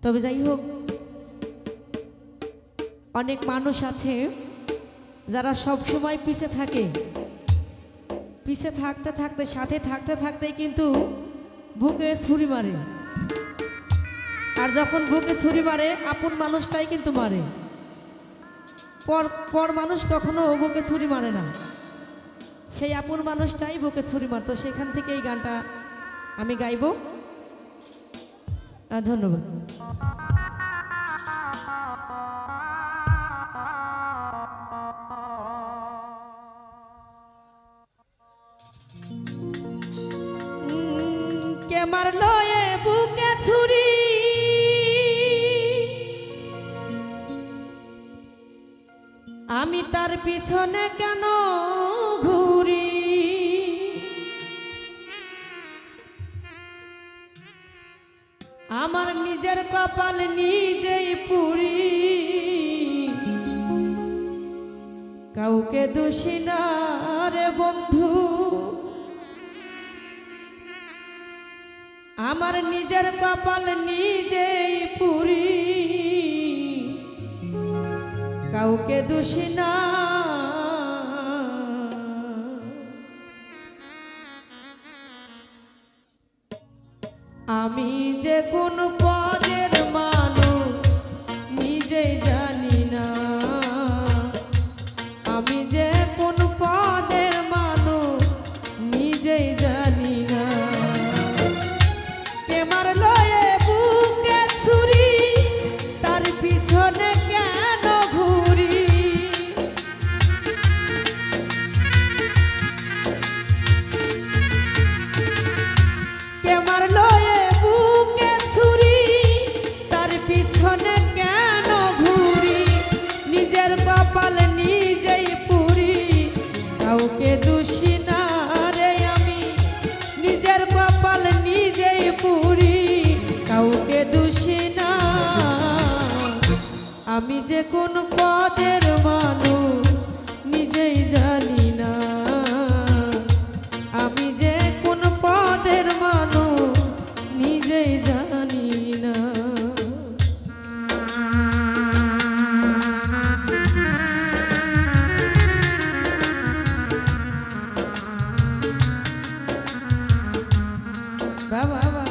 তবে যাই হোক, অনেক মানুষ আছে যারা সব সময় পিছে থাকে, পিছে থাকতে থাকতে সাথে থাকতে থাকতে কিন্তু বুকে ছুরি মারে। আর যখন বুকে ছুরি মারে আপন মানুষটাই কিন্তু মারে, পর মানুষ কখনো বুকে ছুরি মারে না, সেই আপন মানুষটাই বুকে ছুরি মারত। সেখান থেকে এই গানটা আমি গাইব। ধন্যবাদ। কে মারলো এ বুকে ছুরি, আমি তার পিছনে কেন ঘুরি? আমার নিজের কপাল নিজেই পুরি, কাউকে দোষী না রে বন্ধু। আমার নিজের কপাল নিজেই পুরি, কাউকে দোষী না। আমি যে কোন পদের মানুষ নিজেই জানি না, আমি যে কোন পদের মানুষ নিজেই জানি না। কে মারলো এ বুকে ছুরি, তার পিছনে কেন ঘুরি? কে মারলো এ বুকে ছুরি, তার পিছনে কেন ঘুরি? নিজের কপাল নিজেই পুরি, কাউকে দোষী না রে। আমি নিজের কপাল নিজেই পুরি, কাউকে দোষী না। আমি যে কোন পদের মানুষ নিজেই জানি না, আমি যে কোন পদের মানুষ নিজেই জানি না। বাবা বাবা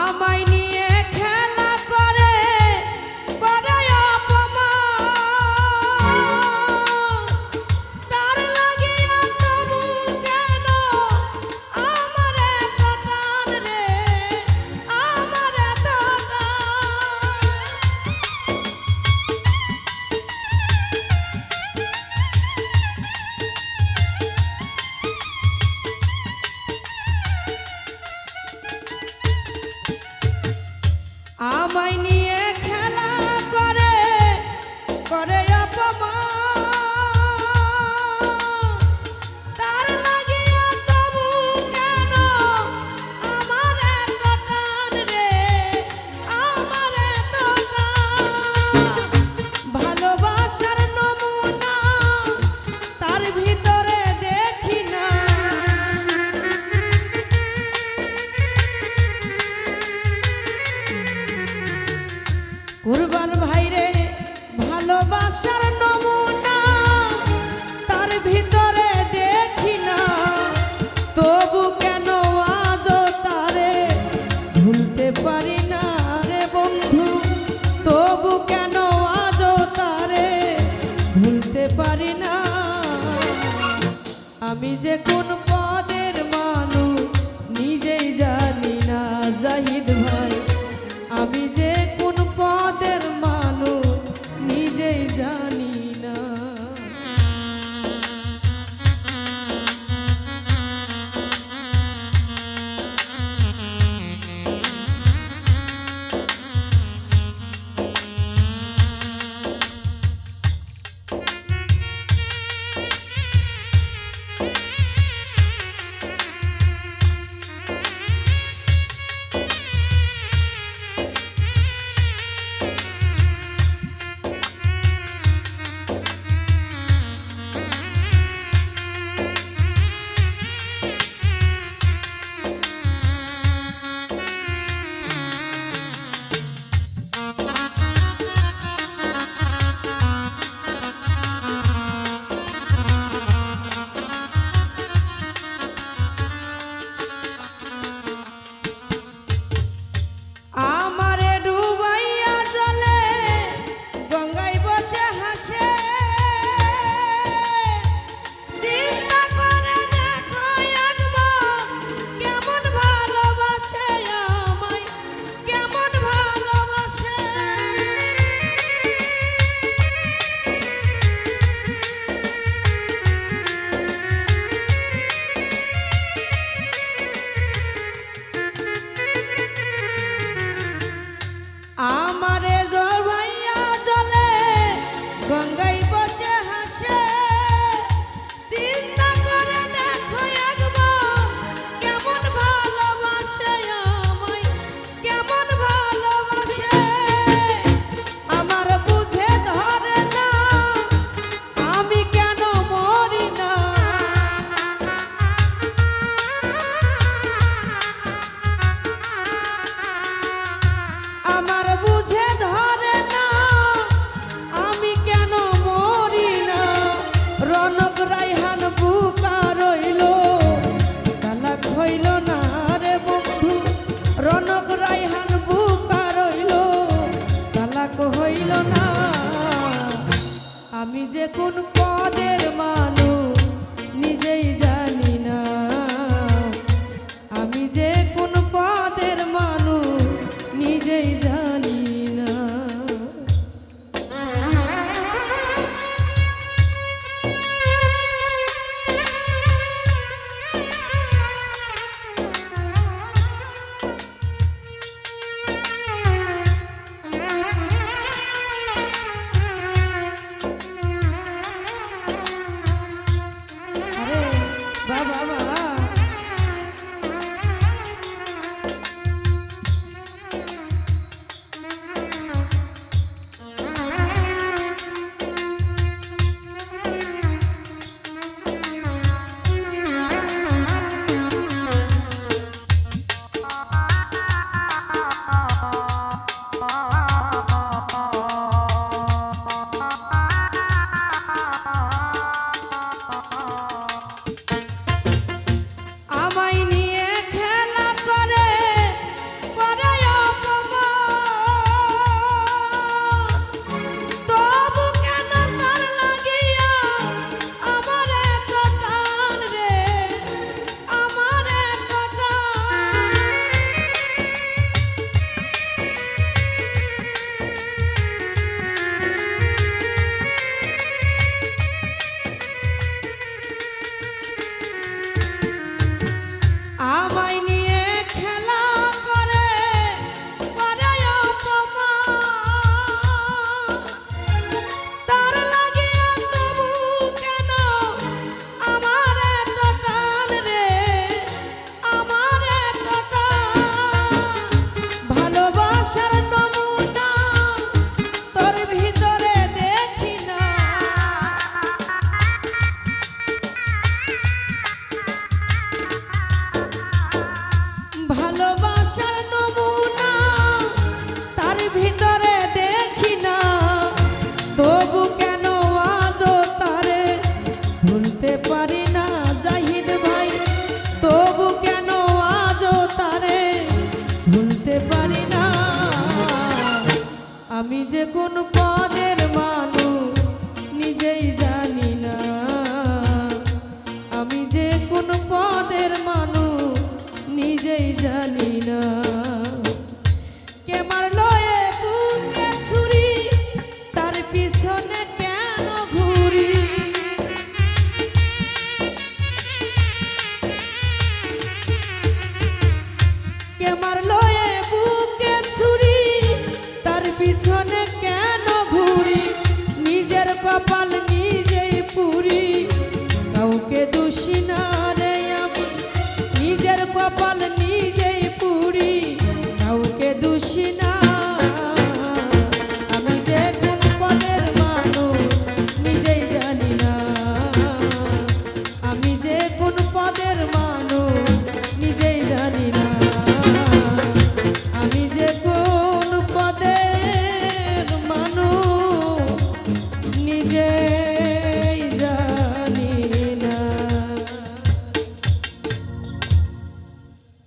আমায় নিয়ে খেলা করে করে অপমান, তার লাগিয়া তবু কেন আমার এত টান রে, আমার এত টান। ভালোবাসার নমুনা তার ভিতরে দেখি না, কুরবান ভাইরে ভালোবাসার নমুনা তার ভিতরে দেখি না। তবু কেন আজও তারে ভুলতে পারি না রে বন্ধু, তবু কেন আজও তারে ভুলতে পারি না। আমি যে কোন পদের মানুষ নিজেই যে কোন পদের মানুষ নিজেই জানি না, আমি যে কোন পদের মানুষ নিজেই জানি না। কে মারলো এ বুকে ছুরি, তার পিছনে কেন ঘুরি? কে মারলো এ বুকে ছুরি, তার পিছনে কেন ঘুরি? নিজের কপাল নিজেই পুরি, কাউকে দোষী না রে আমি, নিজের কপাল